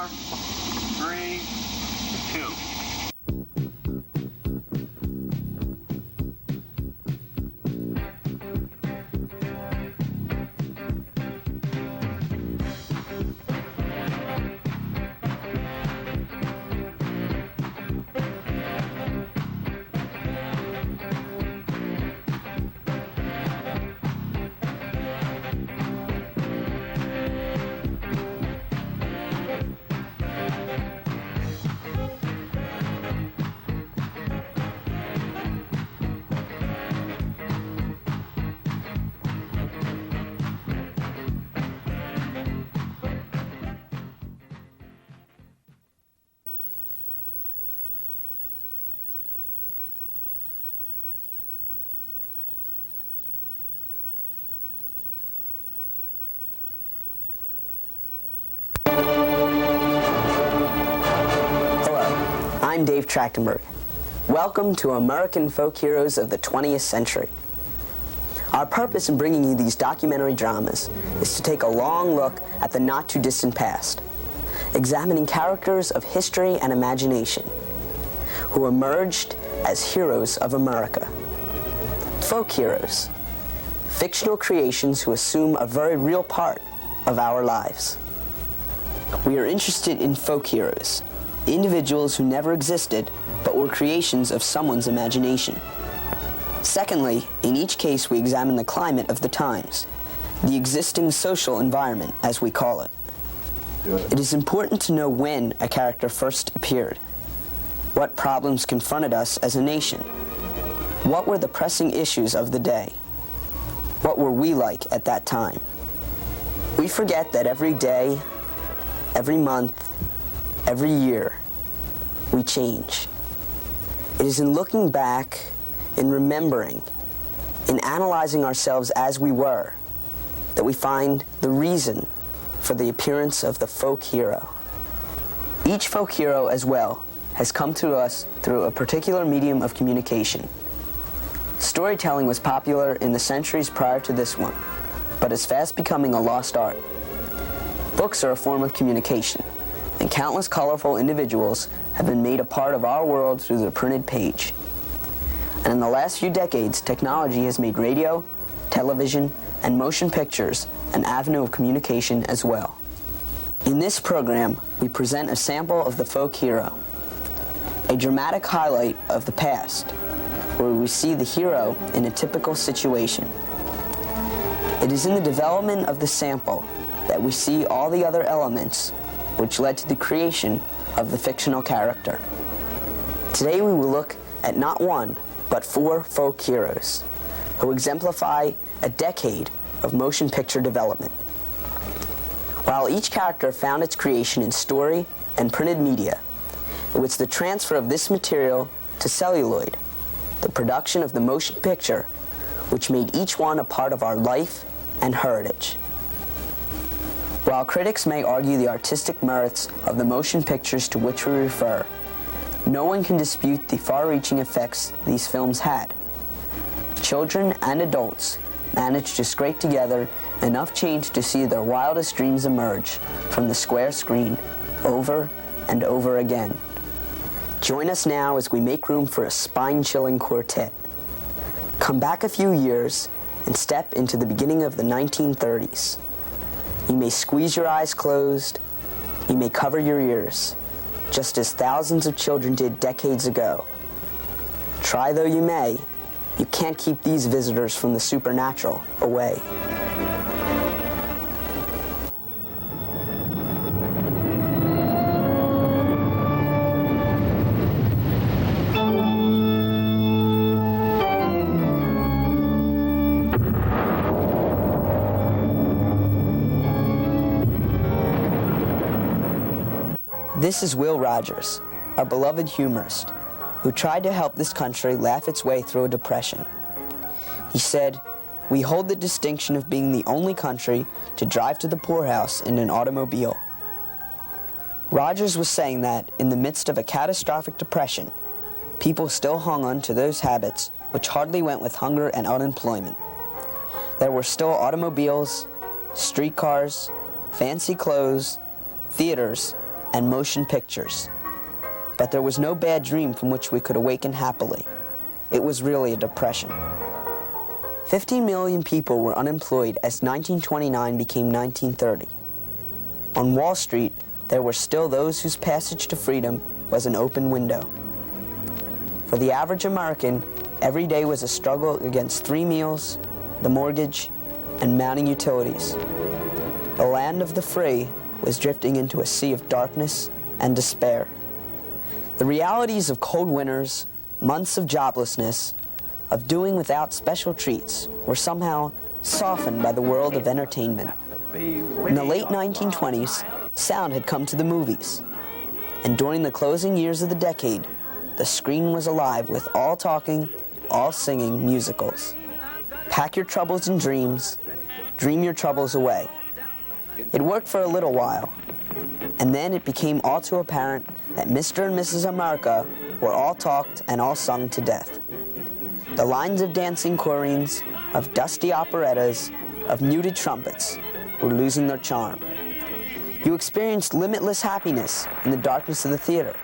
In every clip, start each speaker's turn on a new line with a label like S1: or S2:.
S1: 3, 2.
S2: I'm Dave Trachtenberg. Welcome to American Folk Heroes of the 20th Century. Our purpose in bringing you these documentary dramas is to take a long look at the not-too-distant past, examining characters of history and imagination who emerged as heroes of America. Folk heroes, fictional creations who assume a very real part of our lives. We are interested in folk heroes, individuals who never existed but were creations of someone's imagination. Secondly, in each case we examine the climate of the times, the existing social environment, as we call it. It is important to know when a character first appeared, what problems confronted us as a nation, what were the pressing issues of the day, what were we like at that time. We forget that every day, every month, every year, we change. It is in looking back, in remembering, in analyzing ourselves as we were, that we find the reason for the appearance of the folk hero. Each folk hero, as well, has come to us through a particular medium of communication. Storytelling was popular in the centuries prior to this one, but is fast becoming a lost art. Books are a form of communication, and countless colorful individuals have been made a part of our world through the printed page. And in the last few decades, technology has made radio, television, and motion pictures an avenue of communication as well. In this program, we present a sample of the folk hero, a dramatic highlight of the past, where we see the hero in a typical situation. It is in the development of the sample that we see all the other elements which led to the creation of the fictional character. Today we will look at not one, but 4 folk heroes who exemplify a decade of motion picture development. While each character found its creation in story and printed media, it was the transfer of this material to celluloid, the production of the motion picture, which made each one a part of our life and heritage. While critics may argue the artistic merits of the motion pictures to which we refer, no one can dispute the far-reaching effects these films had. Children and adults managed to scrape together enough change to see their wildest dreams emerge from the square screen over and over again. Join us now as we make room for a spine-chilling quartet. Come back a few years and step into the beginning of the 1930s. You may squeeze your eyes closed, you may cover your ears, just as thousands of children did decades ago. Try though you may, you can't keep these visitors from the supernatural away. This is Will Rogers, our beloved humorist, who tried to help this country laugh its way through a depression. He said, "We hold the distinction of being the only country to drive to the poorhouse in an automobile." Rogers was saying that, in the midst of a catastrophic depression, people still hung on to those habits which hardly went with hunger and unemployment. There were still automobiles, streetcars, fancy clothes, theaters, and motion pictures. But there was no bad dream from which we could awaken happily. It was really a depression. 15 million people were unemployed as 1929 became 1930. On Wall Street, there were still those whose passage to freedom was an open window. For the average American, every day was a struggle against 3 meals, the mortgage, and mounting utilities. The land of the free was drifting into a sea of darkness and despair. The realities of cold winters, months of joblessness, of doing without special treats, were somehow softened by the world of entertainment. In the late 1920s, sound had come to the movies, and during the closing years of the decade, the screen was alive with all talking, all singing musicals. Pack your troubles and dreams, dream your troubles away. It worked for a little while, and then it became all too apparent that Mr. and Mrs. America were all talked and all sung to death. The lines of dancing choreens, of dusty operettas, of muted trumpets were losing their charm. You experienced limitless happiness in the darkness of the theater,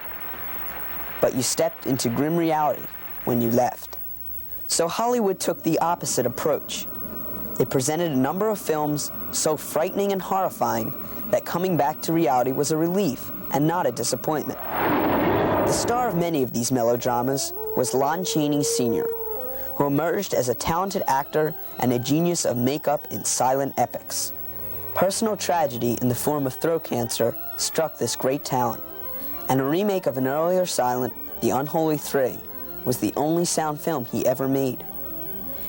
S2: but you stepped into grim reality when you left. So Hollywood took the opposite approach. It presented a number of films so frightening and horrifying that coming back to reality was a relief and not a disappointment. The star of many of these melodramas was Lon Chaney Sr., who emerged as a talented actor and a genius of makeup in silent epics. Personal tragedy in the form of throat cancer struck this great talent, and a remake of an earlier silent, The Unholy Three, was the only sound film he ever made.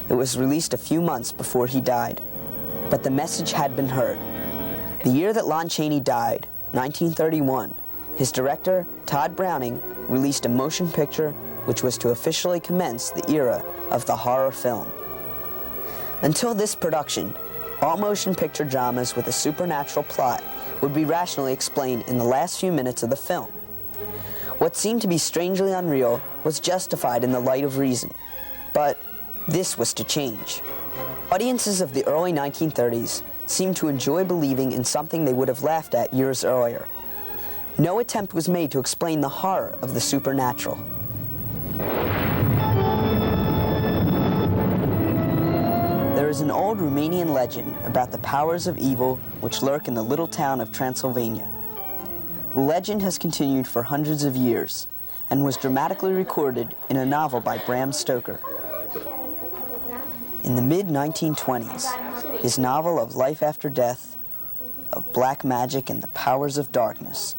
S2: It was released a few months before he died, but the message had been heard. The year that Lon Chaney died, 1931, his director, Todd Browning, released a motion picture which was to officially commence the era of the horror film. Until this production, all motion picture dramas with a supernatural plot would be rationally explained in the last few minutes of the film. What seemed to be strangely unreal was justified in the light of reason, but this was to change. Audiences of the early 1930s seemed to enjoy believing in something they would have laughed at years earlier. No attempt was made to explain the horror of the supernatural. There is an old Romanian legend about the powers of evil which lurk in the little town of Transylvania. The legend has continued for hundreds of years and was dramatically recorded in a novel by Bram Stoker. In the mid-1920s, his novel of life after death, of black magic and the powers of darkness,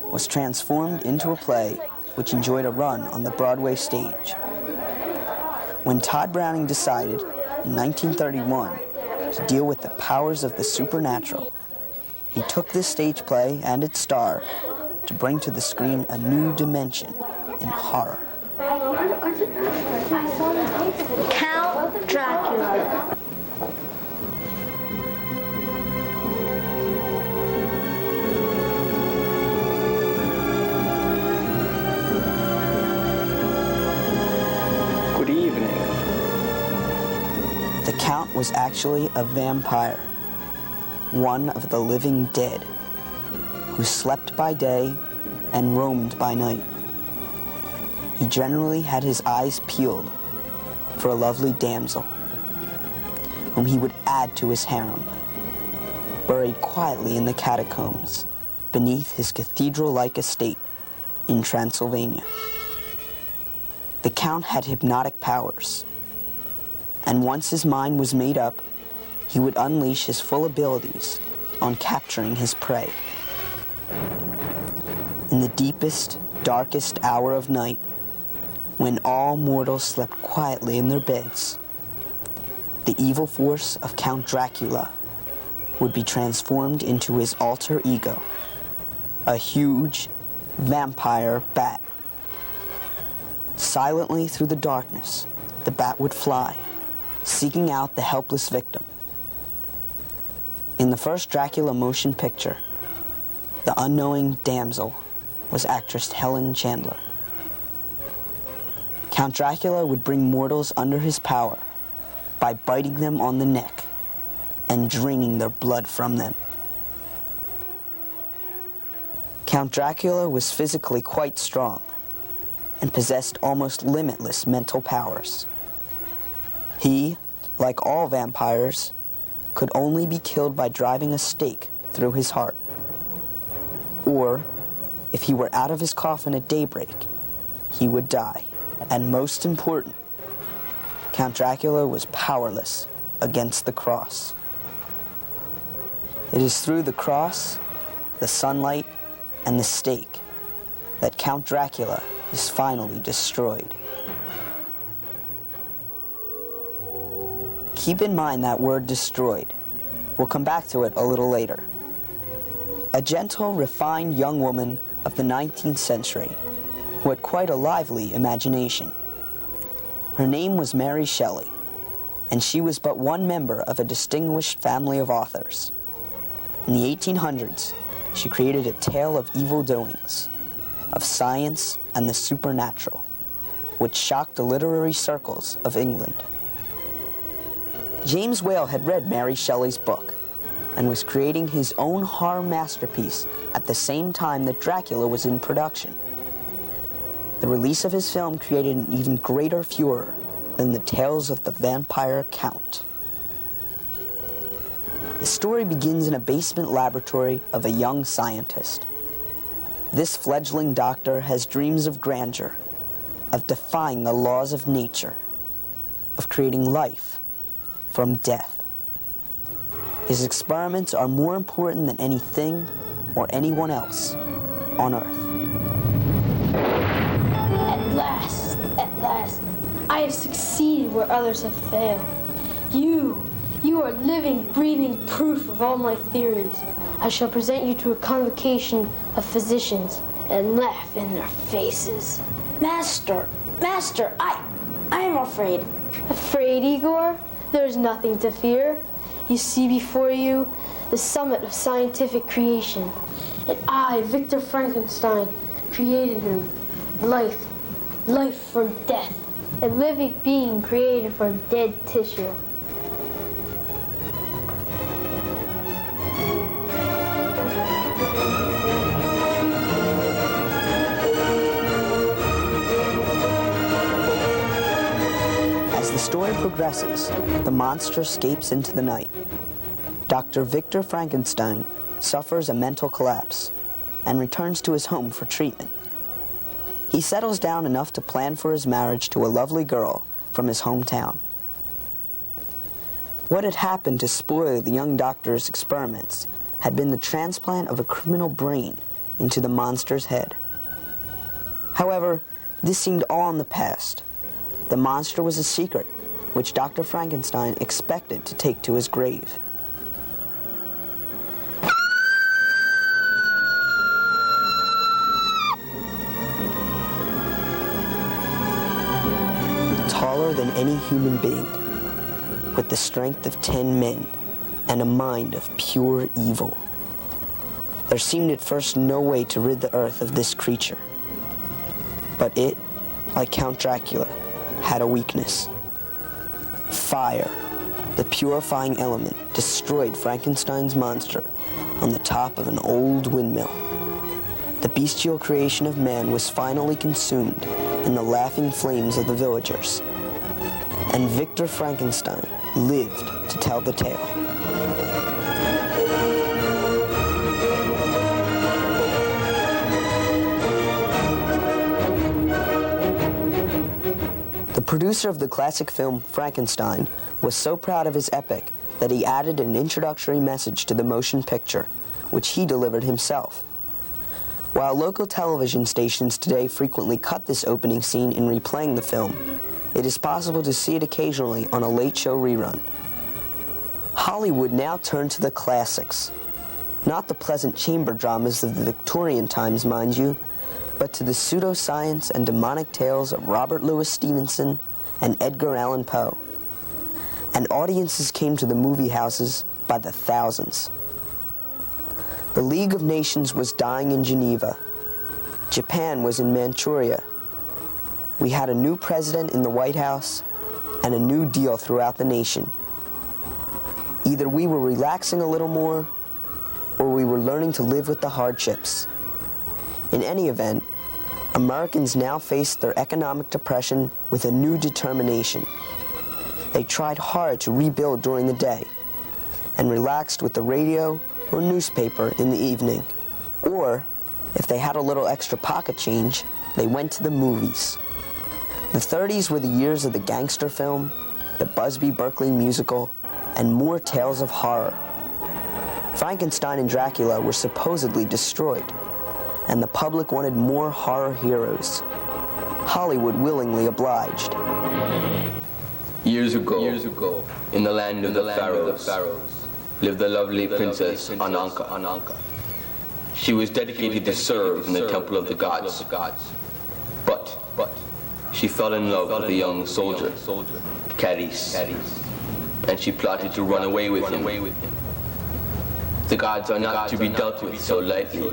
S2: was transformed into a play which enjoyed a run on the Broadway stage. When Todd Browning decided, in 1931, to deal with the powers of the supernatural, he took this stage play and its star to bring to the screen a new dimension in horror.
S3: Count Dracula.
S4: Good evening.
S2: The Count was actually a vampire, one of the living dead, who slept by day and roamed by night. He generally had his eyes peeled for a lovely damsel, whom he would add to his harem, buried quietly in the catacombs beneath his cathedral-like estate in Transylvania. The Count had hypnotic powers, and once his mind was made up, he would unleash his full abilities on capturing his prey. In the deepest, darkest hour of night, when all mortals slept quietly in their beds, the evil force of Count Dracula would be transformed into his alter ego, a huge vampire bat. Silently through the darkness, the bat would fly, seeking out the helpless victim. In the first Dracula motion picture, the unknowing damsel was actress Helen Chandler. Count Dracula would bring mortals under his power by biting them on the neck and draining their blood from them. Count Dracula was physically quite strong and possessed almost limitless mental powers. He, like all vampires, could only be killed by driving a stake through his heart. Or, if he were out of his coffin at daybreak, he would die. And most important, Count Dracula was powerless against the cross. It is through the cross, the sunlight, and the stake that Count Dracula is finally destroyed. Keep in mind that word destroyed. We'll come back to it a little later. A gentle, refined young woman of the 19th century who had quite a lively imagination. Her name was Mary Shelley, and she was but one member of a distinguished family of authors. In the 1800s, she created a tale of evil doings, of science and the supernatural, which shocked the literary circles of England. James Whale had read Mary Shelley's book and was creating his own horror masterpiece at the same time that Dracula was in production. The release of his film created an even greater furor than the tales of the vampire count. The story begins in a basement laboratory of a young scientist. This fledgling doctor has dreams of grandeur, of defying the laws of nature, of creating life from death. His experiments are more important than anything or anyone else on Earth.
S3: At last, I have succeeded where others have failed. You are living, breathing proof of all my theories. I shall present you to a convocation of physicians and laugh in their faces.
S4: Master, I am afraid.
S3: Afraid, Igor? There's nothing to fear. You see before you the summit of scientific creation. And I, Victor Frankenstein, created him. Life from death. A living being created from dead tissue.
S2: As the story progresses, the monster escapes into the night. Dr. Victor Frankenstein suffers a mental collapse and returns to his home for treatment. He settles down enough to plan for his marriage to a lovely girl from his hometown. What had happened to spoil the young doctor's experiments had been the transplant of a criminal brain into the monster's head. However, this seemed all in the past. The monster was a secret, which Dr. Frankenstein expected to take to his grave. Taller than any human being, with the strength of 10 men and a mind of pure evil. There seemed at first no way to rid the earth of this creature. But it, like Count Dracula, had a weakness. Fire, the purifying element, destroyed Frankenstein's monster on the top of an old windmill. The bestial creation of man was finally consumed in the laughing flames of the villagers. And Victor Frankenstein lived to tell the tale. The producer of the classic film Frankenstein was so proud of his epic that he added an introductory message to the motion picture, which he delivered himself. While local television stations today frequently cut this opening scene in replaying the film, it is possible to see it occasionally on a late show rerun. Hollywood now turned to the classics. Not the pleasant chamber dramas of the Victorian times, mind you, but to the pseudoscience and demonic tales of Robert Louis Stevenson and Edgar Allan Poe. And audiences came to the movie houses by the thousands. The League of Nations was dying in Geneva. Japan was in Manchuria. We had a new president in the White House and a new deal throughout the nation. Either we were relaxing a little more, or we were learning to live with the hardships. In any event, Americans now faced their economic depression with a new determination. They tried hard to rebuild during the day and relaxed with the radio or newspaper in the evening. Or, if they had a little extra pocket change, they went to the movies. The 30s were the years of the gangster film, the Busby Berkeley musical, and more tales of horror. Frankenstein and Dracula were supposedly destroyed, and the public wanted more horror heroes. Hollywood willingly obliged.
S5: Years ago, in the land of the pharaohs, lived the lovely princess Ananka. She was dedicated to serve in the temple of the gods. But she fell in love with a young soldier, Cadiz, and she plotted to run away with him. The gods are not to be dealt with so lightly.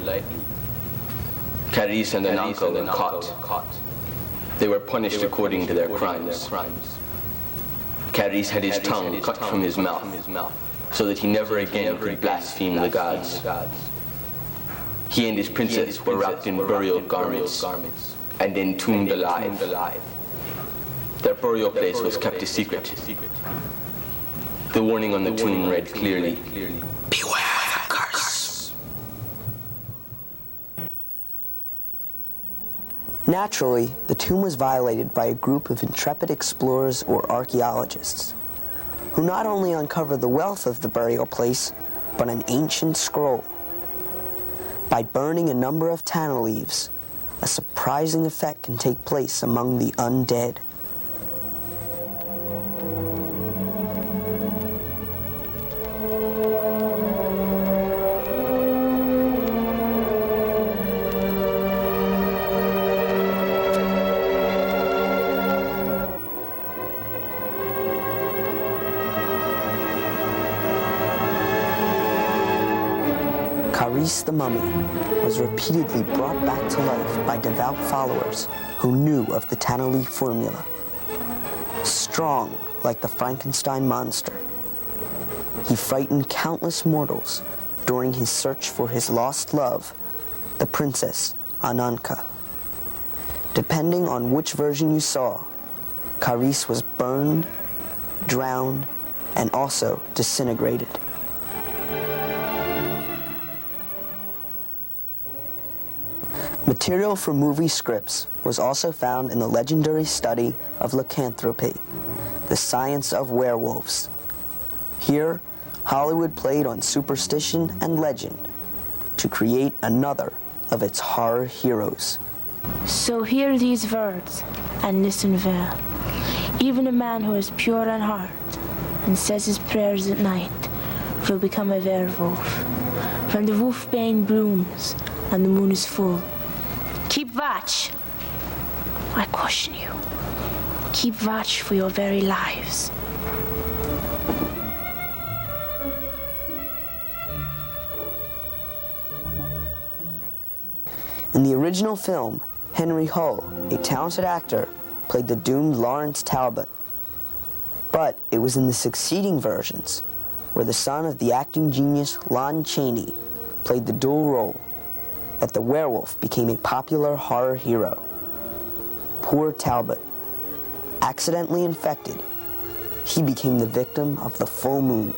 S5: Cadiz and Ananka were caught. They were punished according to their crimes. Cadiz had his tongue cut from his mouth, so that he never again could blaspheme the gods. He and his princess were wrapped in burial garments and entombed alive. Their burial place was kept a secret. The warning on the tomb read clearly, "Beware of the curse."
S2: Naturally, the tomb was violated by a group of intrepid explorers or archaeologists, who not only uncovered the wealth of the burial place, but an ancient scroll. By burning a number of tanna leaves, a surprising effect can take place among the undead. Cadiz the mummy was repeatedly brought back to life by devout followers who knew of the tanna leaf formula. Strong like the Frankenstein monster, he frightened countless mortals during his search for his lost love, the princess Ananka. Depending on which version you saw, Cadiz was burned, drowned, and also disintegrated. Material for movie scripts was also found in the legendary study of lycanthropy, the science of werewolves. Here, Hollywood played on superstition and legend to create another of its horror heroes.
S6: So hear these words and listen well. Even a man who is pure in heart and says his prayers at night will become a werewolf. When the wolfbane blooms and the moon is full, keep watch. I caution you. Keep watch for your very lives.
S2: In the original film, Henry Hull, a talented actor, played the doomed Lawrence Talbot. But it was in the succeeding versions, where the son of the acting genius Lon Chaney played the dual role, that the werewolf became a popular horror hero. Poor Talbot. Accidentally infected, he became the victim of the full moon.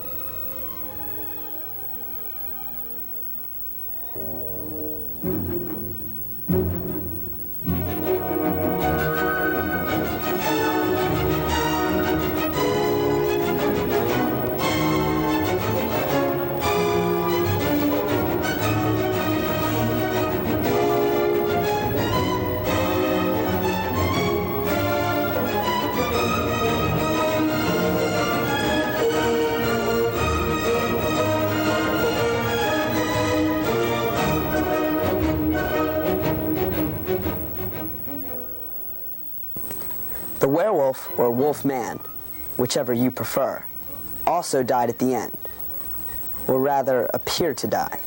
S2: The werewolf, or wolf-man, whichever you prefer, also died at the end, or rather appeared to die.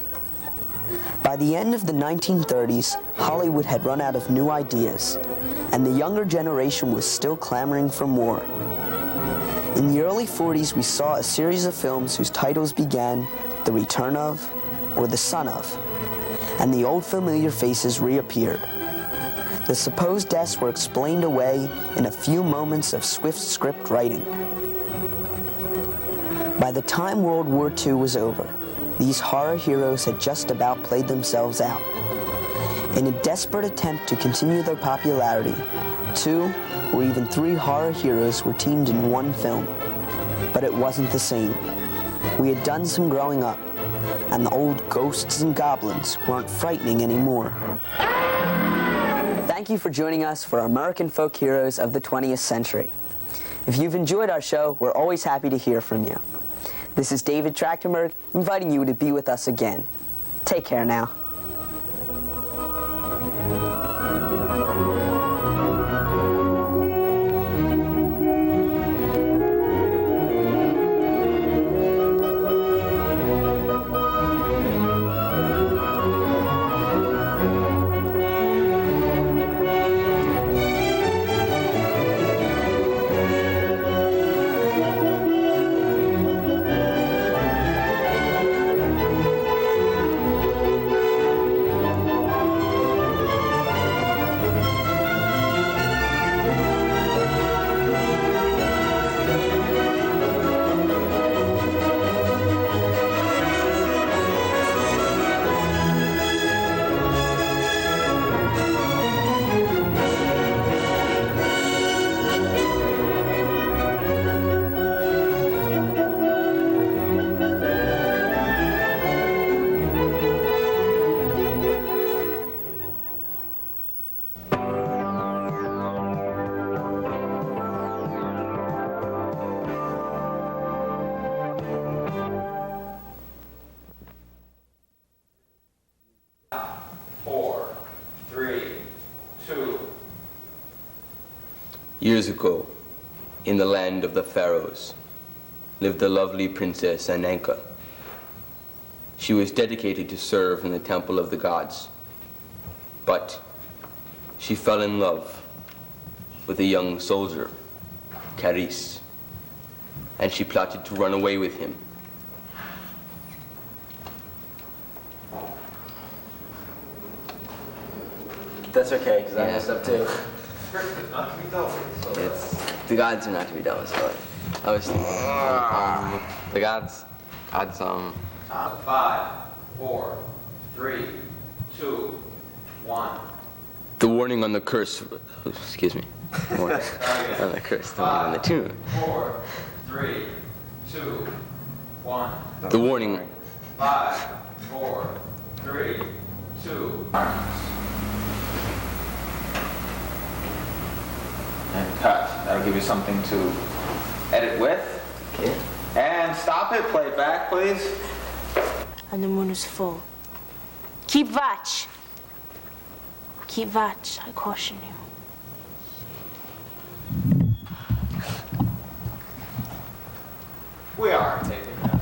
S2: By the end of the 1930s, Hollywood had run out of new ideas, and the younger generation was still clamoring for more. In the early 40s, we saw a series of films whose titles began The Return of or The Son of, and the old familiar faces reappeared. The supposed deaths were explained away in a few moments of swift script writing. By the time World War II was over, these horror heroes had just about played themselves out. In a desperate attempt to continue their popularity, 2 or even 3 horror heroes were teamed in one film. But it wasn't the same. We had done some growing up, and the old ghosts and goblins weren't frightening anymore. Thank you for joining us for American Folk Heroes of the 20th Century. If you've enjoyed our show, we're always happy to hear from you. This is David Trachtenberg, inviting you to be with us again. Take care now.
S5: Years ago, in the land of the pharaohs, lived the lovely princess CINEKYD. She was dedicated to serve in the temple of the gods, but she fell in love with a young soldier, CINEKYD, and she plotted to run away with him.
S7: That's okay, because I messed up too.
S5: The gods are not to be dealt with, so I was thinking, the gods,
S8: 5, 4, 3, 2, 1.
S5: the warning on the curse, excuse me, warning on the curse, the warning on the tune.
S8: 4, 3, 2, 1.
S5: The warning.
S8: 5, 4, 3, 2. And cut. That'll give you something to edit with.
S7: Okay.
S8: And stop it. Play it back, please.
S6: And the moon is full. Keep watch. Keep watch, I caution you.
S8: We are taping this.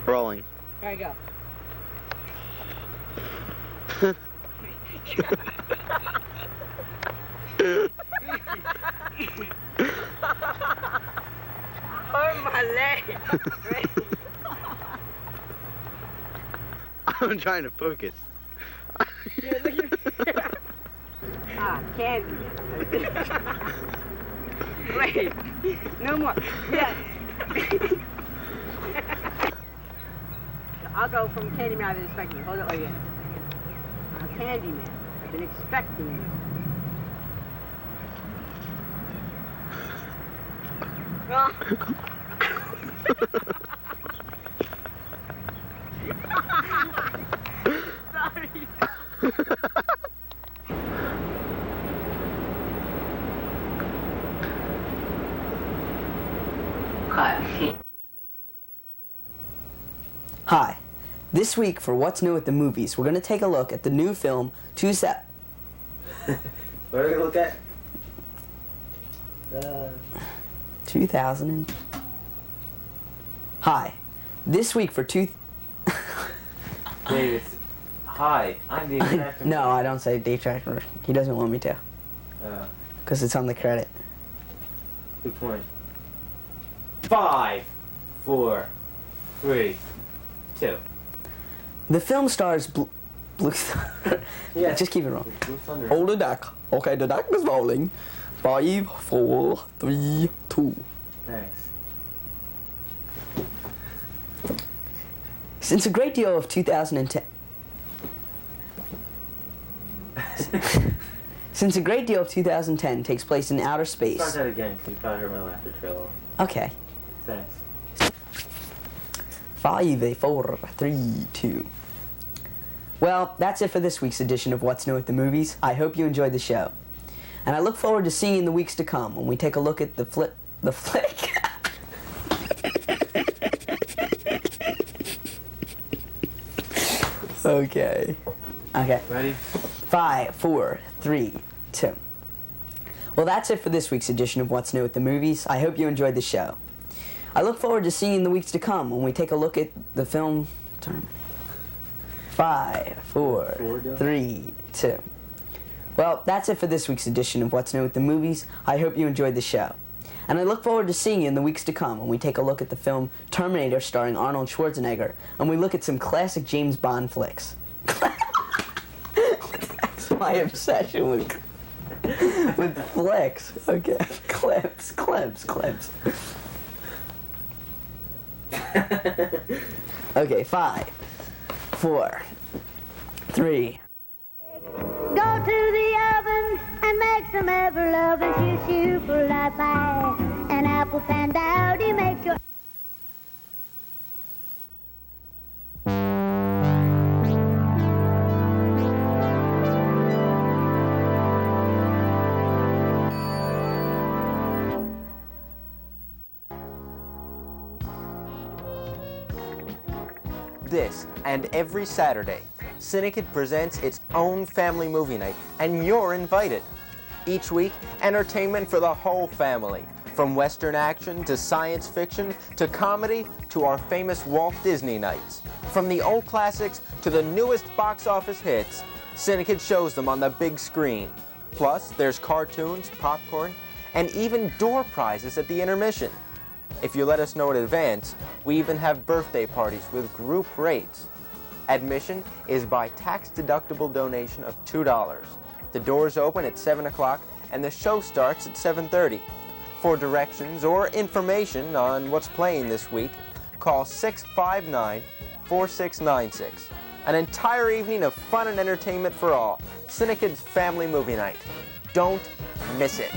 S7: Rolling.
S9: There you go. Oh, my leg.
S7: I'm trying to focus.
S9: Here, look at me. Ah, candy. Wait. No more. Yes. I'll go from Candyman. I've been expecting you. Hold it like that. Candyman. I've been expecting you. Sorry.
S2: Hi. This week for What's New at the Movies, we're going to take a look at the new film,
S7: What are we gonna look at?
S2: 2000. Hi. This week for
S7: David, hi, I'm David Trachtenberg.
S2: No, I don't say Dave Trachtenberg. He doesn't want me to. Because it's on the credit.
S7: Good point. 5, 4, 3, 2.
S2: The film stars Blue Thunder.
S7: Yeah.
S2: Just keep it wrong.
S7: Blue Thunder.
S2: Hold the deck. Okay, the deck is rolling. 5, 4, 3, 2.
S7: Thanks.
S2: Since a great deal of 2010... Since a great deal of 2010 takes place in outer space...
S7: Start that again, because you probably heard my laughter trail.
S2: Okay.
S7: Thanks.
S2: 5, 4, 3, 2. Well, that's it for this week's edition of What's New at the Movies. I hope you enjoyed the show. And I look forward to seeing you in the weeks to come when we take a look at the flick. Okay.
S7: Ready?
S2: 5, 4, 3, 2. Well, that's it for this week's edition of What's New at the Movies. I hope you enjoyed the show. I look forward to seeing you in the weeks to come when we take a look at the film... 5, 4, 3, 2. Well, that's it for this week's edition of What's New at the Movies. I hope you enjoyed the show. And I look forward to seeing you in the weeks to come when we take a look at the film Terminator starring Arnold Schwarzenegger and we look at some classic James Bond flicks. That's my obsession with flicks. Okay, clips. Okay, 5, 4, 3.
S10: Go to the oven and make some ever loving shoo-shoo for life pie. An apple panda to make your...
S11: This and every Saturday, CINEKYD presents its own family movie night, and you're invited. Each week, entertainment for the whole family, from Western action to science fiction to comedy to our famous Walt Disney nights. From the old classics to the newest box office hits, CINEKYD shows them on the big screen. Plus, there's cartoons, popcorn, and even door prizes at the intermission. If you let us know in advance, we even have birthday parties with group rates. Admission is by tax-deductible donation of $2. The doors open at 7 o'clock and the show starts at 7:30. For directions or information on what's playing this week, call 659-4696. An entire evening of fun and entertainment for all. CINEKYD's Family Movie Night. Don't miss it.